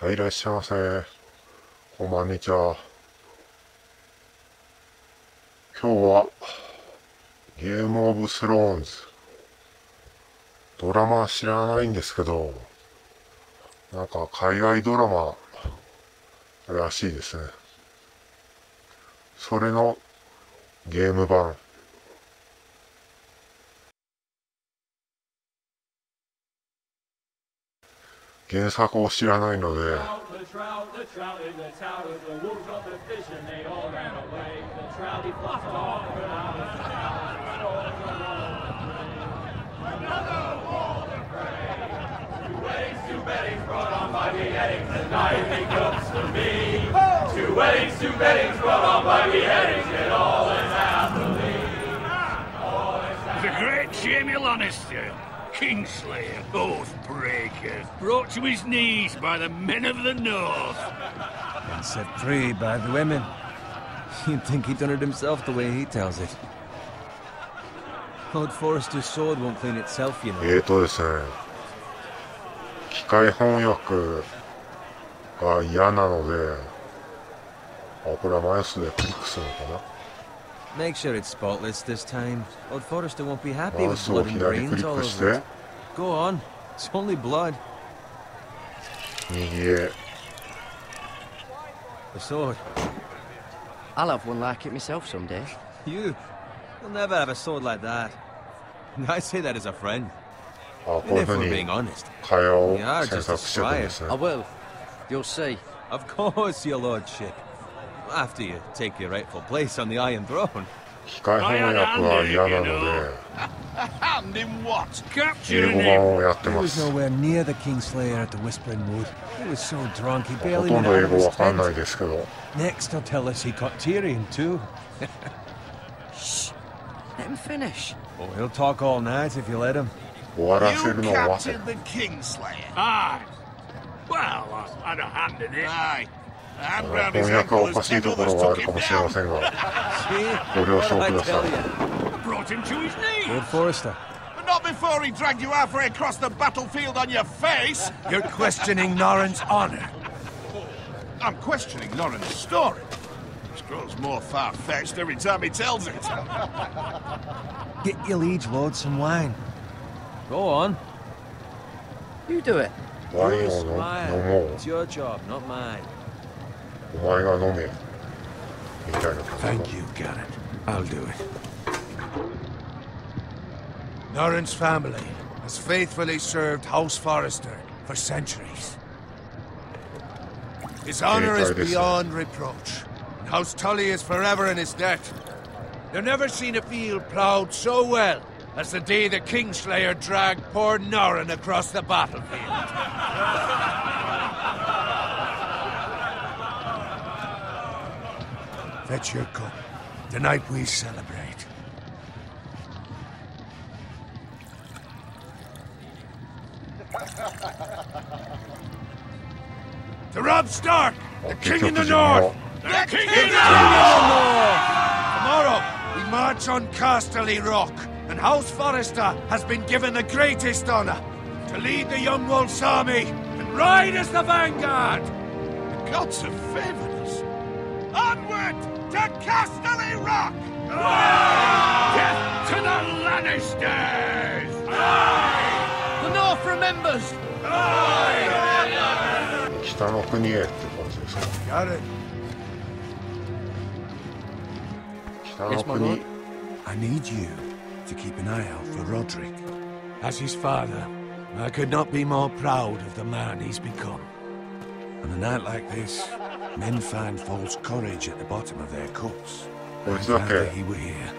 はい、いらっしゃいませ。こんにちは。今日は、ゲームオブスローンズ。ドラマは知らないんですけど、なんか海外ドラマらしいですね。それのゲーム版。原作を知らないので、Kingslayer, oath-breaker, brought to his knees by the men of the North. And set free by the women. You'd think he'd done it himself the way he tells it. Old Forrester's sword won't clean itself, you know. ですね。機械翻訳が嫌なので、これはマウスでクリックするのかな。Make sure it's spotless this time. Old Forrester won't be happy with blood and brains all over it. Go on. It's only blood. The sword. I'll have one like it myself someday. You'll never have a sword like that. I say that as a friend. こういう風に会話を選択していくんですね。I will. You'll see. Of course, your lordship. After you take your rightful place on the Iron Throne. 機械翻訳は嫌なので、英語版をやってます。ほとんど英語わかんないですけど。Next, he'll tell us he caught Tyrion too. Shh. Let him finish. Oh, he'll talk all night if you let him. 終わらせるのを待て。Aye. Well, I'd have handed it. Aye. 翻訳はおかしいところがあるかもしれませんが、ご了承ください。Old Forrester. But not before he dragged you halfway across the battlefield on your face. You're questioning Norrin's honor. I'm questioning Norrin's story. It grows more far-fetched every time he tells it. Get your liege lord some wine. Go on. You do it. ワインを飲もう。 It's your job, not mine. お前が飲め。みたいな感じ。 Thank you, Garrett. I'll do it. Norrin's family has faithfully served House Forrester for centuries. His honor is beyond reproach, and House Tully is forever in his debt. They've never seen a field ploughed so well as the day the Kingslayer dragged poor Norrin across the battlefield. Fetch your cup. Tonight we celebrate. To Robb Stark, the King in the North! The King in the North! Tomorrow, we march on Casterly Rock, and House Forrester has been given the greatest honor to lead the Young Wolf's army and ride as the vanguard! The gods have favored us. Onward to Casterly Rock! Death to the Lannisters! The North remembers! 北の国へって感じですか。北の国。I need you to keep an eye out for Roderick. As his father, I could not be more proud of the man he's become. On a night like this, men find false courage at the bottom of their cups. こいつだけ He were here.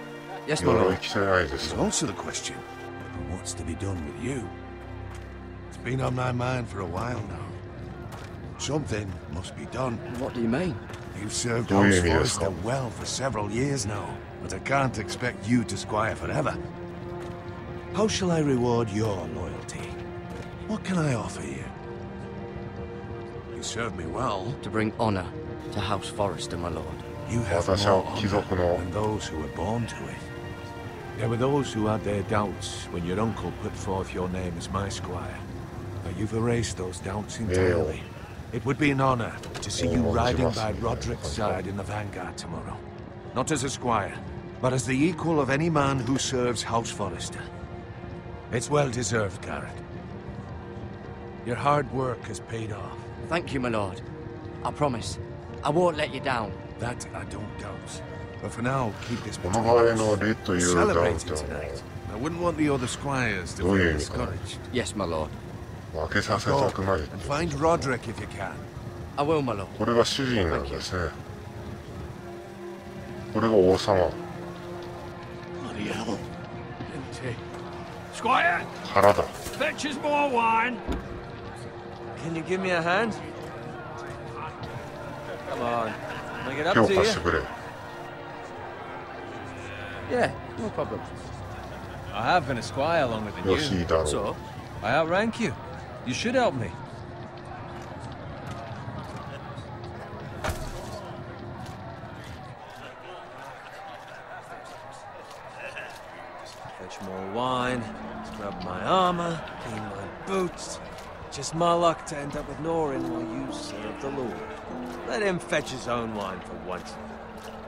Yes, my 鎧 lord. 着てないです There's also the question of what's to be done with you. It's been on my mind for a while now. Something must be done. What do you mean? You've served どういう House 意味ですか？ Forrester well for several years now, but I can't expect you to squire forever. How shall I reward your loyalty? What can I offer you? You served me well. To bring honor to House Forrester, my lord. You have 私 more は貴 honor 族の than those who were born to it. There were those who had their doubts when your uncle put forth your name as my squire. But you've erased those doubts entirely. It would be an honor to see you riding by Roderick's side in the vanguard tomorrow. Not as a squire, but as the equal of any man who serves House Forrester. It's well deserved, Garrett. Your hard work has paid off. Thank you, my lord. I promise. I won't let you down. That I don't doubt. But for now, keep this この場合のレッドユーダウン celebrating っての tonight. I wouldn't want the other squires to どうい feel う意味かな discouraged. Yes, my lord. 負けさせたくないって And find Roderick if you can. I will, my lord. これが主人なんですね。これが王様。 Bloody hell. Squire, 腹だ。 fetch us more wine. Can you give me a hand? Come on. Make it 手 up を to 貸して you. くれ。 Yeah, no problem. I have been a squire longer than よし、い you. いだろう。 So, I outrank you. You should help me. Fetch more wine, scrub my armor, clean my boots. Just my luck to end up with Norin while you serve the Lord. Let him fetch his own wine for once.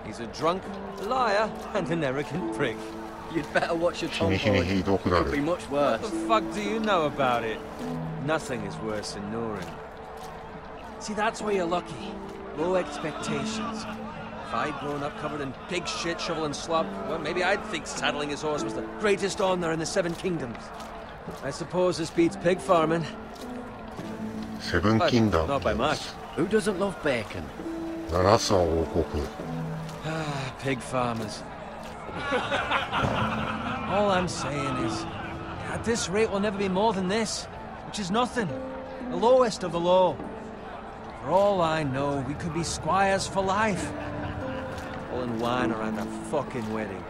He's a drunk, a liar, and an arrogant prick. You'd better watch your 日 tongue, に日に boy. ひどくな Could be る。 much What worse. the fuck do you know about it? Nothing is worse than Norin. See, that's where you're lucky. Low expectations. If I'd grown up covered in pig shit, shovel and slop, well, maybe I'd think saddling his horse was the greatest honor in the Seven Kingdoms. I suppose this beats pig farming. セブンキンダム Not by much. Who doesn't love bacon? 7つの王国。 Ah, pig farmers. All I'm saying is, at this rate we'll never be more than this, which is nothing. The lowest of the low. For all I know, we could be squires for life. Pulling wine around a fucking wedding.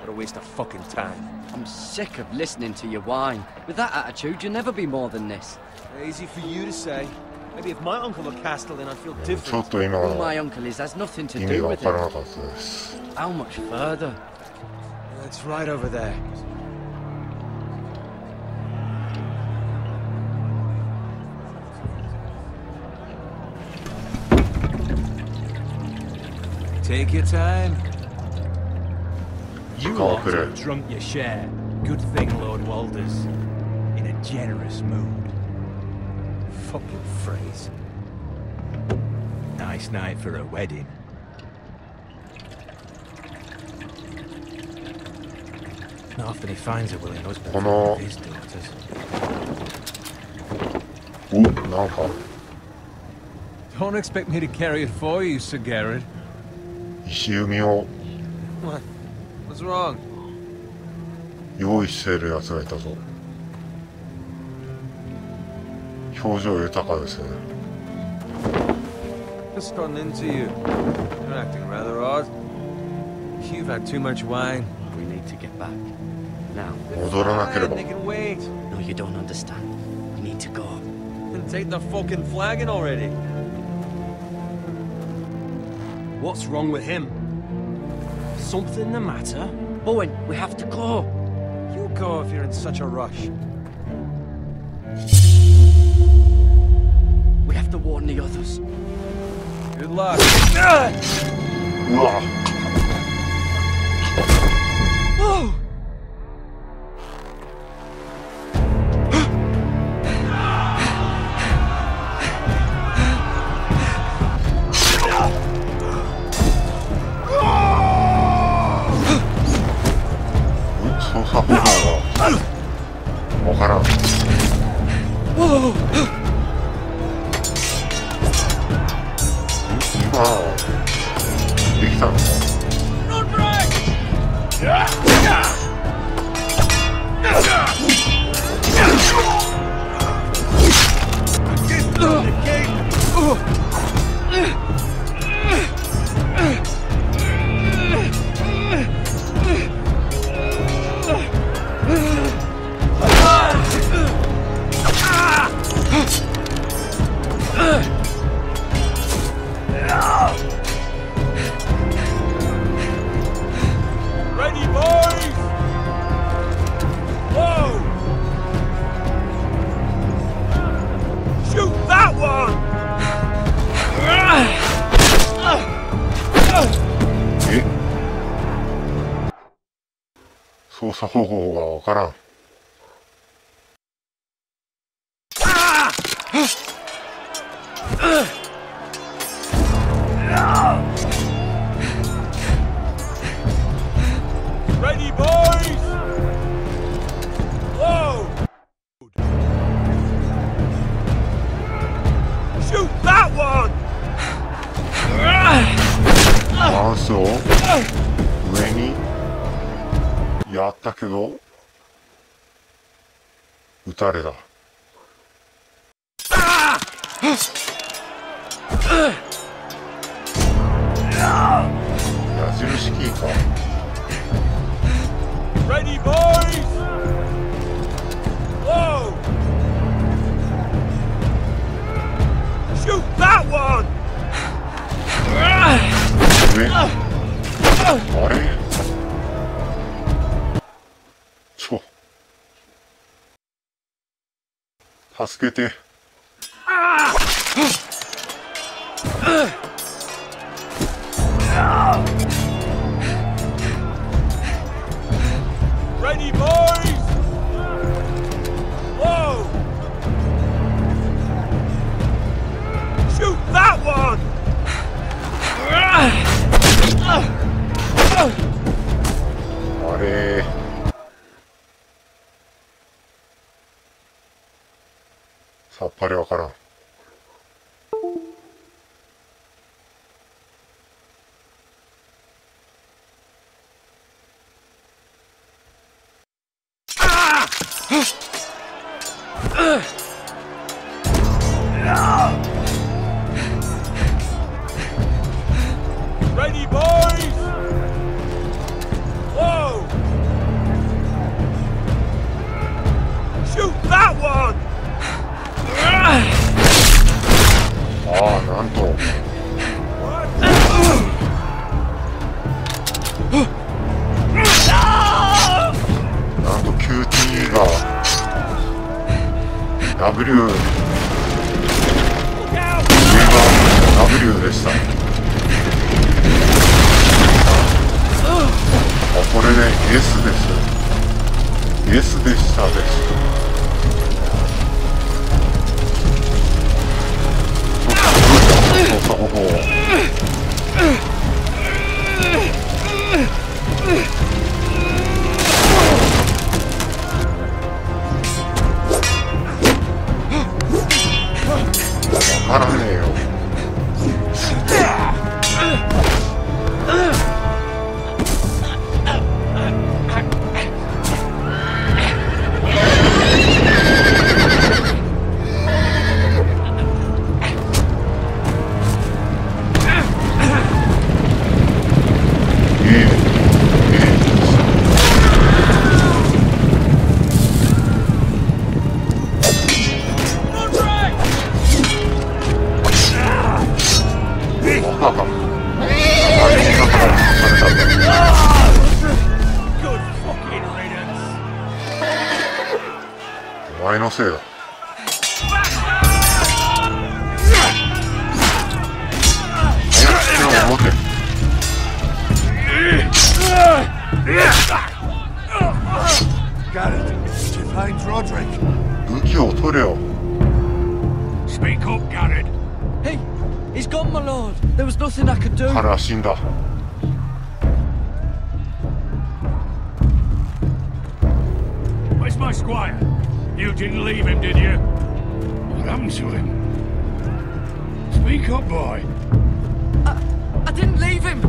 What a waste of fucking time. I'm sick of listening to your whine. With that attitude, you'll never be more than this. Easy for you to say. Maybe if my uncle were Castellan, I'd feel ちょ different. っと今 Who の my uncle is has nothing to 意味 do がわ with からな it. かったです。 How much further? It's right over there. Take your time. You lot have drunk your share. Good thing Lord Walder's in a generous mood. Fucking phrase. Nice night for a wedding. Not often he finds a willing husband for one of his daughters. お、なんか Don't expect me to carry it for you, Sir Garrett. 石弓を What? What's wrong? 用意している奴がいたぞ。表情豊かですね。 Just run into you. You're acting rather odd. You've had too much wine. We need to get back. Now. 戻らなければ They can wait. No, you don't understand. We need to go. And take the fucking flagon already. What's wrong with him? Something the matter? Owen, we have to go. You go if you're in such a rush. We have to warn the others. Good luck. うわ 操作方法がわからん。今できたのか。Ready, boys! 操作方法がわからん。Ready, boys! Whoa! Shoot that one! マウスを上にやったけど撃たれた。矢印キーか。Ready, boys! Whoa! Shoot that one! 上あれ助けて。Ready, boys! Whoa! Shoot that one! あれさっぱりわからん。Ready, boys! Whoa! Shoot that one! ああ、なんとなんと QTE が W 上が W でした。あ、これで S です。S でしたです。操作方法。わからねえよ。お前のせいだ。手を持て。Garrett, did you find Roderick? 武器を取れよ。 Speak up, Garrett. Hey, he's gone, my lord. There was nothing I could do. 彼は死んだ。Where's my squire? You didn't leave him, did you? What happened to him? Speak up, boy. I didn't leave him.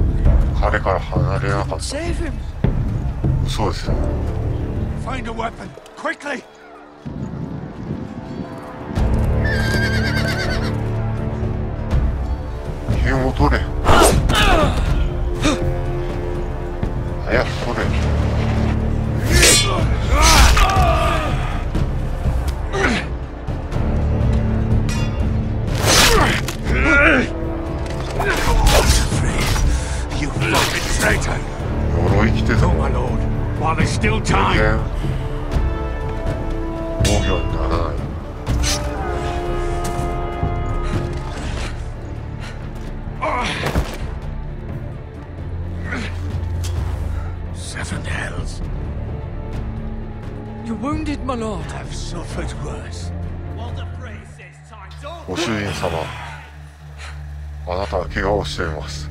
彼から離れなかった。Save him. 嘘ですよ。 Find a weapon, quickly! 剣を取れ。早く取れ。You fucking traitor! 鎧着てた Oh, の my lord, while there's still 全 time. 然防御にならない。Son Heaven hells. You're wounded, my lord. I've suffered worse. ご主人様、あなたは怪我をしています。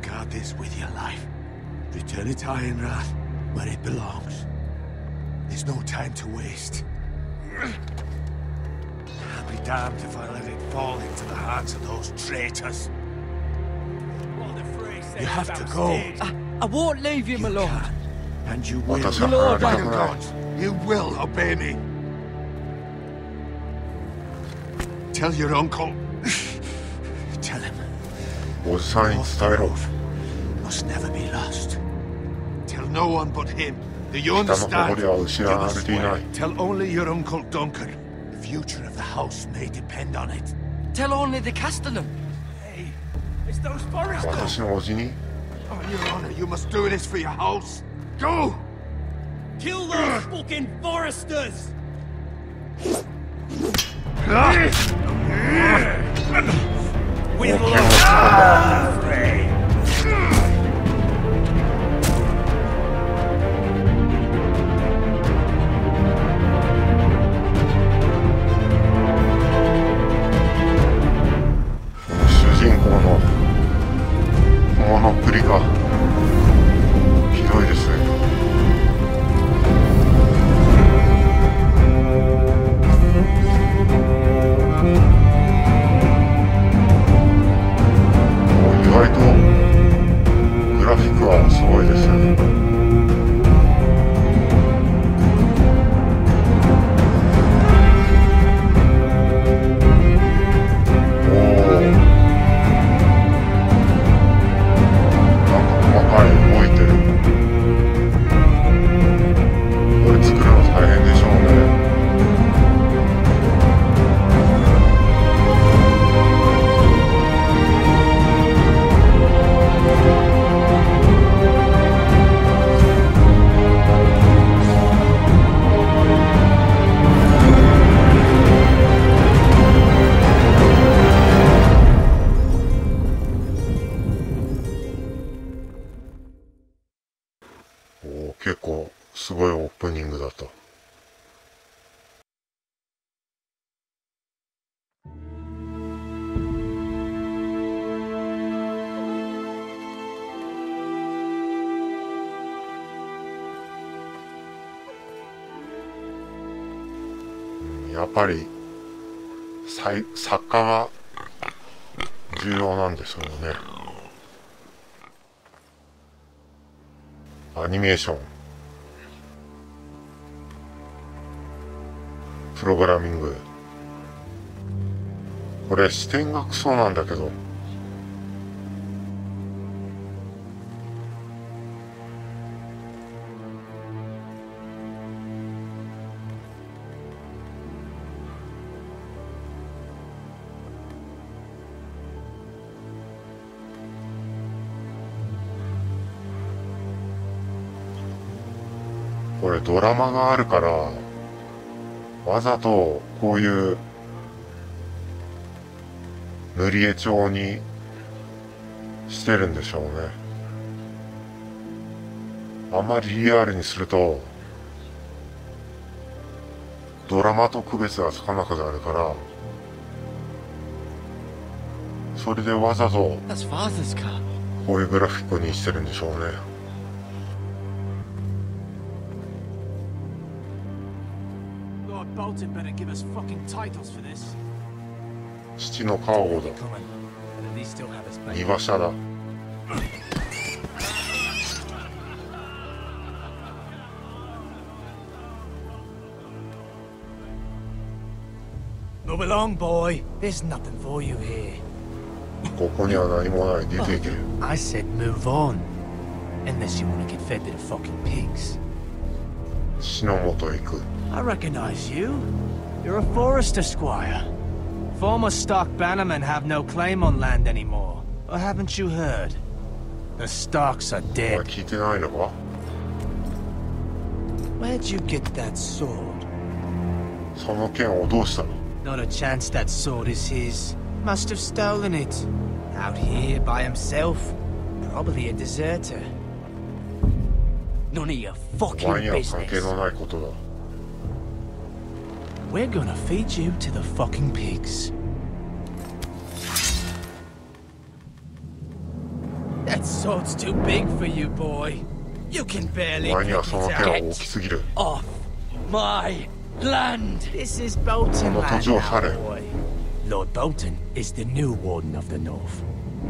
Guard this with your life. Return it to Ironrath, where it belongs. There's no time to waste. I'll be damned if I let it fall into the hands of those traitors. You have to go. I won't leave you, my You lord. can, and you will. What the Lord, hell? by the gods, you will obey me. Tell your uncle. Tell him. おじさんに伝えろ。 Must never be lost. Tell no one but him. Do you 北の understand? 誇りは失われていない。 Tell only your uncle Duncan. The future of the house may depend on it. Tell only the Castellan. Hey, it's those foresters. 私のおじに On your honor, you must do this for your house. Go! Kill those fucking foresters! We will not afraid. 主人公の物っぷりがひどいですね。意外とグラフィックはすごいですね。結構すごいオープニングだった。やっぱり作家が重要なんですよね。アニメーション、プログラミング、これ視点がクソなんだけど、これドラマがあるからわざとこういう塗り絵調にしてるんでしょうね。あんまりリアルにするとドラマと区別がつかなくなるから、それでわざと That's Father's car. こういうグラフィックにしてるんでしょうね。Bolton better give us fucking titles for this. 父のカーゴだ。 Come on. But at least still have his 荷 baby. 馬車だ。Move along, boy. There's nothing for you here. ここには何もない。出ていけ。 I said move on. Unless you want to get fed to the fucking pigs. 父のもとへ行く。 I recognize you. You're a forester squire. Former stock bannermen have no claim on land anymore. Or haven't you heard? The Starks are お前 dead. 聞いてないのか？ Where'd you get that sword? その剣をどうしたの？ Not a chance that sword is his. Must have stolen it. Out here by himself. Probably a deserter. None of your お fucking 前には関係 business. のないことだ。 We're gonna feed you to the fucking pigs. That sword's too big for you, boy. You can お barely 前には pick その it 剣は out. 大きすぎる。 Off my land. This is Bolton この土 land 地を去 now, れ。 boy. Lord Bolton is the new warden of the North.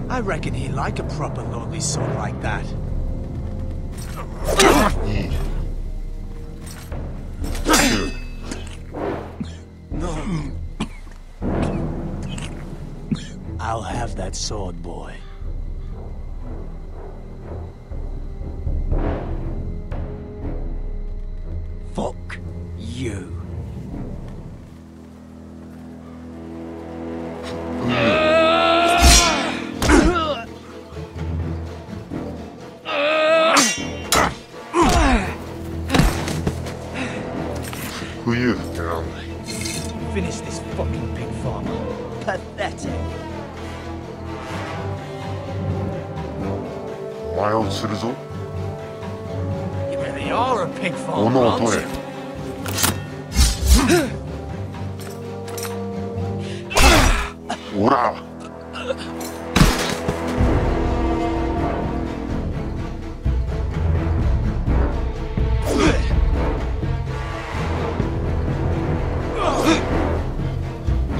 I reckon he'd like a proper lordly sword like that. いい。I'll have that sword, boy. Fuck you. Fuyu ってなんだ。 Finish this fucking pig farmer. Pathetic. お前を釣るぞ。 You really are a pig 斧 farmer, を aren't 取れ。 you? おら。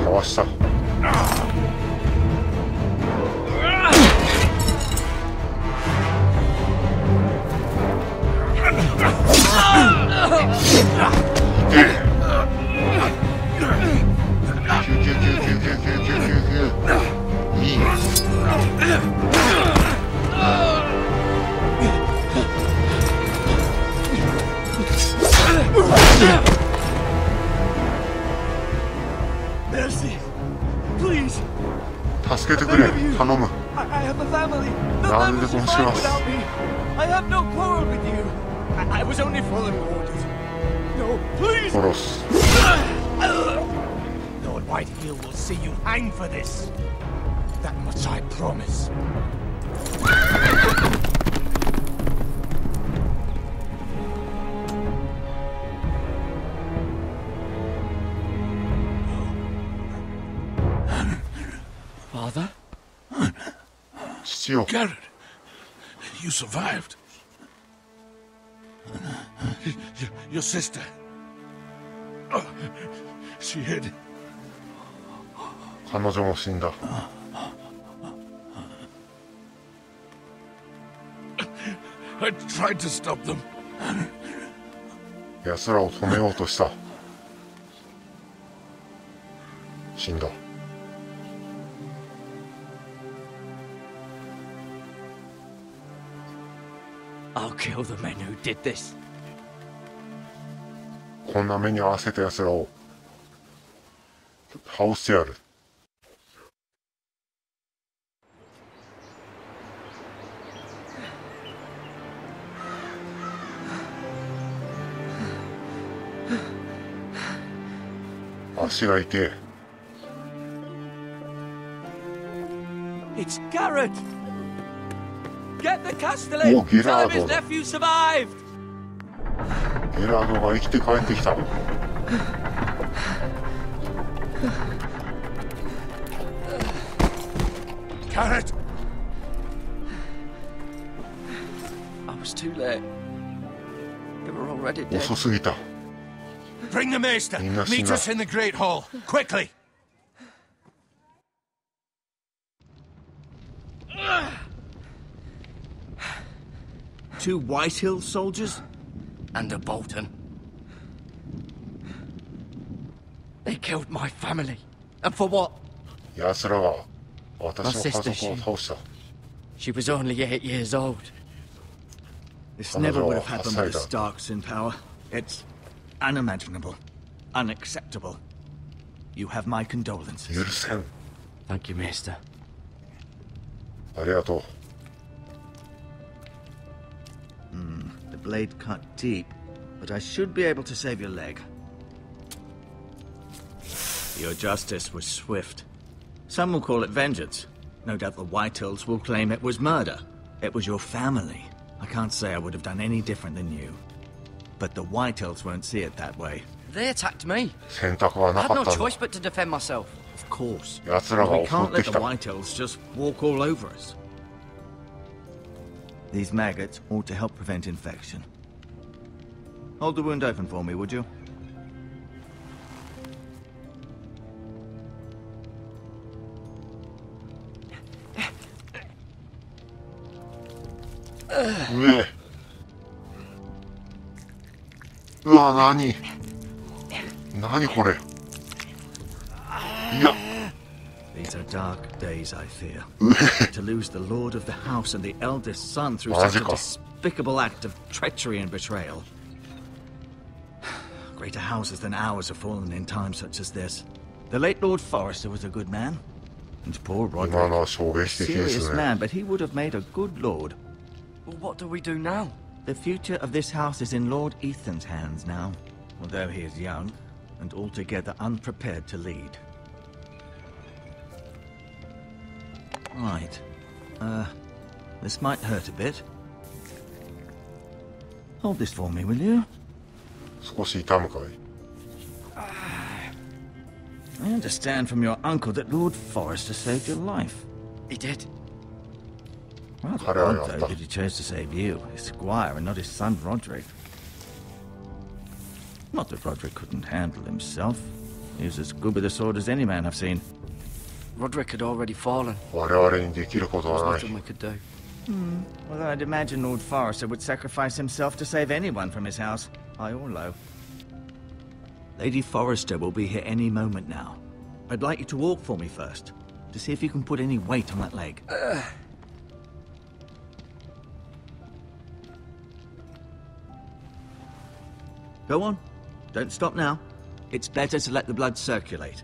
かわした。いい。 Mercy. Please. 助けてくれ。頼む。 I have a family. The 何で families も are し fine ます without me. I have no quarrel with you. I was only following orders. No, please. 殺す。 Lord Whitehill will see you hang for this. That much I promise. Father? 父よ。 Garrett, you survived. Your sister. Oh, she hid. 彼女も死んだ。 I tried to stop them. 奴らを止めようとした。死んだ。 I'll kill the men who did this. こんな目に合わせた奴らを倒してやる。足が痛え。 It's Garrett! Get the Castellan! Oh, get Tell out him his of it. nephew survived! ゲラードが生きて帰ってきた。 Garrett! I was too late. They were already dead. 遅すぎた。 Bring the maester! Nina, Meet Nina. us in the Great Hall! Quickly! Two Whitehill soldiers? And a Bolton. They killed my family. And for what? 奴らが私の家族を倒した。 She was only 8 years old. This Another never would have happened with the outsider. Starks in power. It's unimaginable. Unacceptable. You have my condolences. 許せん。 Thank you, Maester. ありがとう。 The blade cut deep, but I should be able to save your leg. Your justice was swift. Some will call it vengeance. No doubt the Whitehills will claim it was murder. It was your family. I can't say I would have done any different than you. But the Whitehills won't see it that way. They attacked me. 選択は I な had か no ったんだ。 choice but to defend myself. Of course. 奴ら But が we 襲 can't って let き the た。 Whitehills just walk all over us. These maggots ought to help prevent infection. Hold the wound open for me, would you? 上。うわ、何これ。いや。 These are dark days, I fear. To lose the lord of the house and the eldest son through such a despicable act of treachery and betrayal. Greater houses than ours have fallen in times such as this. The late Lord Forrester was a good man. And poor 今の Roderick. は衝撃的で Serious すね。 man, but he would have made a good lord. Well, what do we do now? The future of this house is in Lord Ethan's hands now, although he is young and altogether unprepared to lead. Right. This might hurt a bit. Hold this for me, will you? 少し痛むかい？ I understand from your uncle that Lord Forrester saved your life. He did. Rather Carry on, odd, though, Doctor. that he chose to save you, his squire, and not his son Roderick. Not that Roderick couldn't handle himself. He was as good with a sword as any man I've seen. Roderick had already fallen. 我々にできること There was はない nothing。we could do. Although I'd imagine Lord Forrester would sacrifice himself to save anyone from his house, high or low. Lady Forrester will be here any moment now. I'd like you to walk for me first, to see if you can put any weight on that leg. Go on. Don't stop now. It's better to let the blood circulate.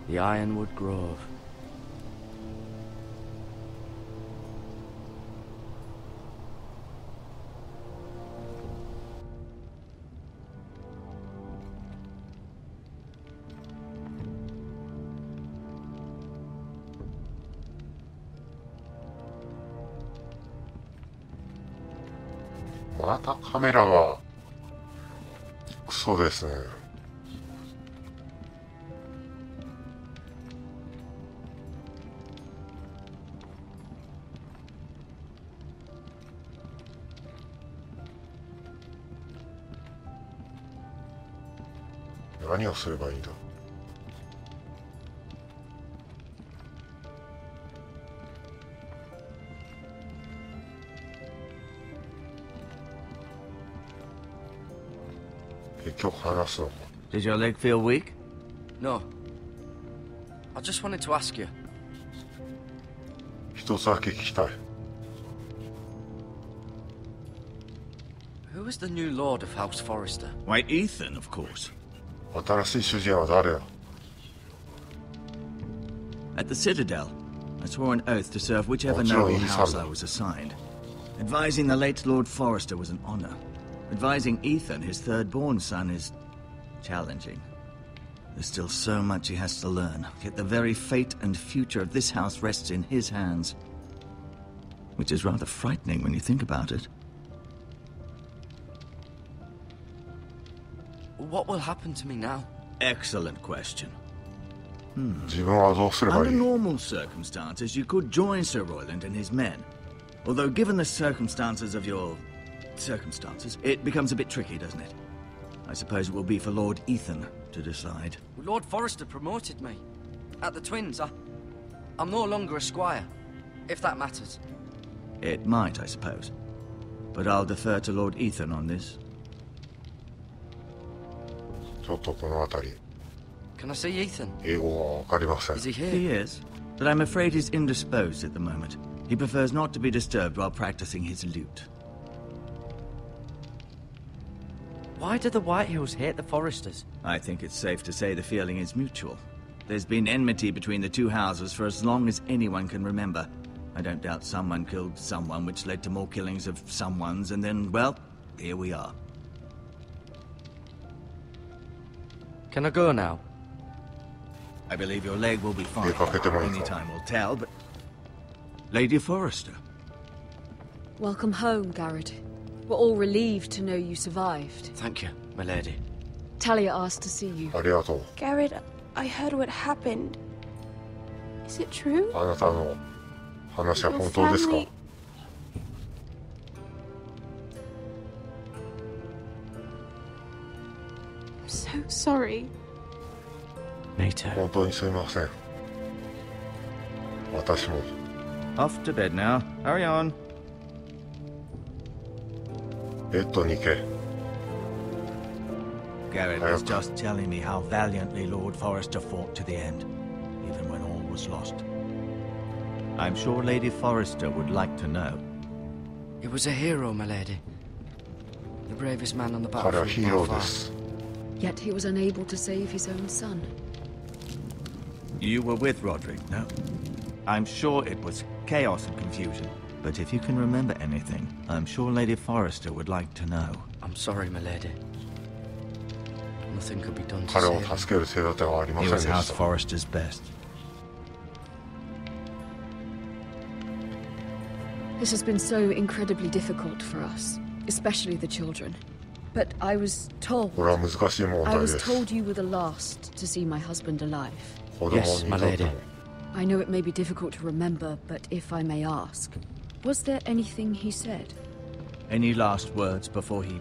The Ironwood Grove.「またカメラがクソですね。何をすればいいんだ？結局話すのか。 Did your leg feel weak? No. I just wanted to ask you. 一つだけ聞きたい。 Who is the new Lord of House Forrester? Why, Ethan, of course. 新しい主人は誰だ？ At the Citadel, I swore an oath to serve whichever Oh, noble Johnny, house son. I was assigned. Advising the late Lord Forrester was an honor. Advising Ethan, his third-born son, is challenging. There's still so much he has to learn, yet the very fate and future of this house rests in his hands. Which is rather frightening when you think about it. What will happen to me now? Excellent question. 自分はどうすれば Under いい？ normal circumstances, you could join Sir Royland and his men. Although, given the circumstances of your circumstances, it becomes a bit tricky, doesn't it? I suppose it will be for Lord Ethan to decide. Lord Forrester promoted me. At the Twins, I'm no longer a squire, if that matters. It might, I suppose. But I'll defer to Lord Ethan on this. ちょっとこの辺り Can I see Ethan? 英語がわかりません。 Is he here? He is, but I'm afraid he's indisposed at the moment. He prefers not to be disturbed while practicing his lute. Why do the Whitehills hate the Forresters? I think it's safe to say the feeling is mutual. There's been enmity between the two houses for as long as anyone can remember. I don't doubt someone killed someone, which led to more killings of someones, and then, well, here we are. Can I go now? I believe your leg will be fine. 出かけてもいい Only か。 time will tell, but... Lady Forrester. Welcome home, Garrett. We're all relieved to know you survived. Thank you, my lady. Talia asked to see you. ありがとう。 Garrett, I heard what happened. Is it true? あなたの話は Your 本当ですか family... I'm so sorry. Me too. 本当にすみません。私も。 Off to bed now. Hurry on. ベッドに行け。 Garrett was just telling me how valiantly Lord Forrester fought to the end, even when all was lost. I'm sure Lady Forrester would like to know. He was a hero, my lady. The bravest man on the 彼は battlefield ヒー by ロー far. です。 Yet he was unable to save his own son. You were with Roderick, no? I'm sure it was chaos and confusion. But if you can remember anything, I'm sure Lady Forrester would like to know. I'm sorry, my lady. Nothing could be done to 彼 save を him. 助ける手立てはありま He せん was で House した。 Forrester's best. This has been so incredibly difficult for us, especially the children. But I was told... これは難しい問 I 題で was す。 told you were the last to see my husband alive. 子供に Yes, と my っても lady. I know it may be difficult to remember, but if I may ask, was there anything he said? Any last words before he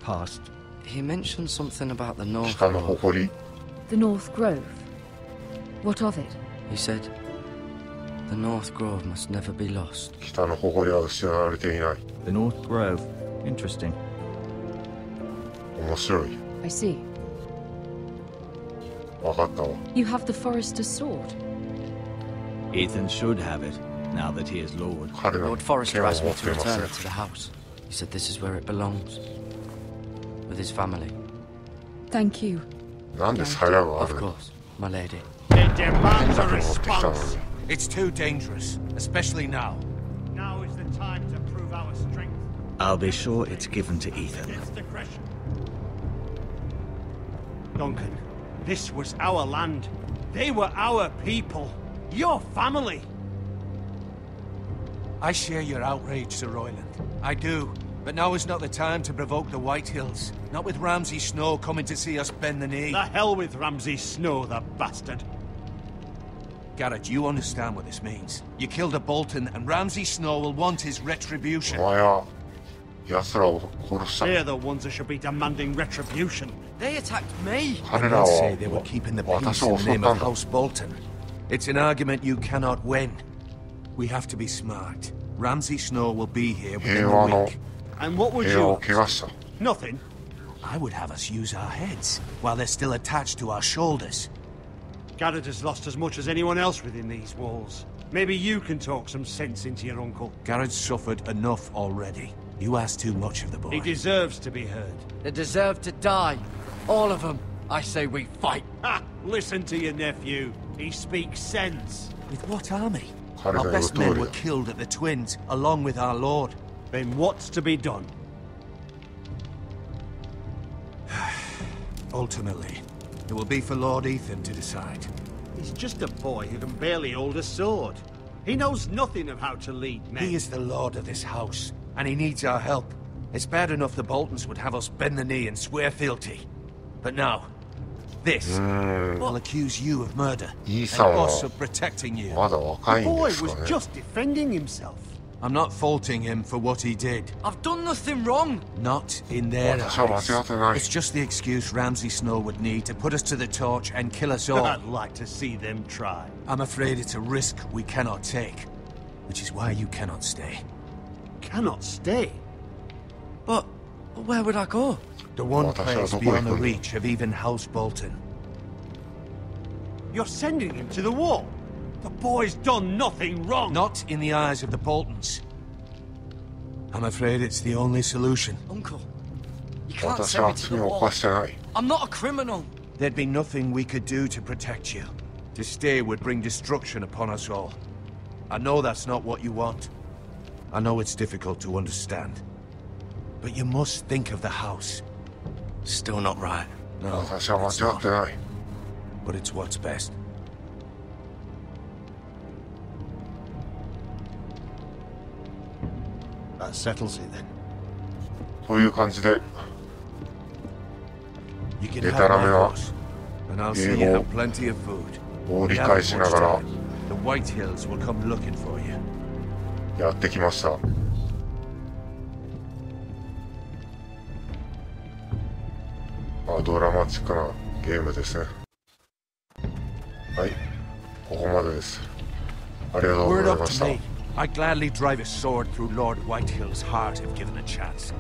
passed? He mentioned something about the North 北の Grove. 誇り。 The North Grove? What of it? He said, the North Grove must never be lost. 北の誇りは失われていない。 The North Grove. Interesting. 面白い。 I see. わかったわ。 You have the Forester's sword. Ethan should have it, now that he is Lord. 彼の Lord 剣 Forrester を asked 持 me っ to ていませ return ん it。to the house. He said this is where it belongs. With his family. Thank you. なんで鞘があ Of るの course, my lady. It demands a だけ持ってきたのに。 response. It's too dangerous, especially now. Now is the time to prove our strength. I'll be sure it's given to Ethan. Discretion. Duncan, this was our land. They were our people. Your family. I share your outrage, Sir Royland. I do. But now is not the time to provoke the Whitehills. Not with Ramsay Snow coming to see us bend the knee. The hell with Ramsay Snow, the bastard. Garrett, you understand what this means. You killed a Bolton, and Ramsay Snow will want his お retribution. 前は奴らを殺した。 They're the ones that should be demanding retribution. They attacked me! 彼ら They'll は say they were keeping the peace 私 in を the 襲っ name た of んだ。 House Bolton. It's an argument you cannot win. We have to be smart. Ramsay Snow will be here within 平 a 和の week. And what would 平和 you... を怪我した。 Nothing. I would have us use our heads while they're still attached to our shoulders. Garrett has lost as much as anyone else within these walls. Maybe you can talk some sense into your uncle. Garrett's suffered enough already. You ask too much of the boy. He deserves to be heard. They deserve to die. All of them. I say we fight. Ha! Listen to your nephew. He speaks sense. With what army? 彼 Our が言う best 通 men り were だ。 killed at the Twins, along with our lord. Then what's to be done? Ultimately, it will be for Lord Ethan to decide. He's just a boy who can barely hold a sword. He knows nothing of how to lead men. He is the lord of this house, and he needs our help. It's bad enough the Boltons would have us bend the knee and swear fealty. But now, this will accuse you of murder, and イーサンは us of protecting you. まだ若い The んで boy すか was ね。 just defending himself. I'm not faulting him for what he did. I've done nothing wrong. Not in their 私は間 eyes. 違ってない。 It's just the excuse Ramsay Snow would need to put us to the torch and kill us all. I'd like to see them try. I'm afraid it's a risk we cannot take, which is why you cannot stay. Cannot stay. But where would I go? The one 私は place どこへ行 beyond く the んだ。 reach of even House Bolton. You're sending him to the wall. The boy's done nothing wrong. Not in the eyes of the Boltons. I'm afraid it's the only solution. Uncle, you can't 私は send me to 罪 the を wall. 犯してない。 I'm not a criminal. There'd be nothing we could do to protect you. To stay would bring destruction upon us all. I know that's not what you want. I know it's difficult to understand. But you must think of the house. Still not right. No, 私は間違ってない。 but it's what's best. That settles it then. という感じで、 You can で have たら my めな horse, and I'll see you have plenty of food. を We 理 haven't 解し much ながら time. The White Hills will come looking for you. やってきました。ドラマチックなゲームですね。はい、ここまでです。ありがとうご Word ざい up まし to た。 me. I'd gladly drive a sword through Lord Whitehill's heart if given a chance.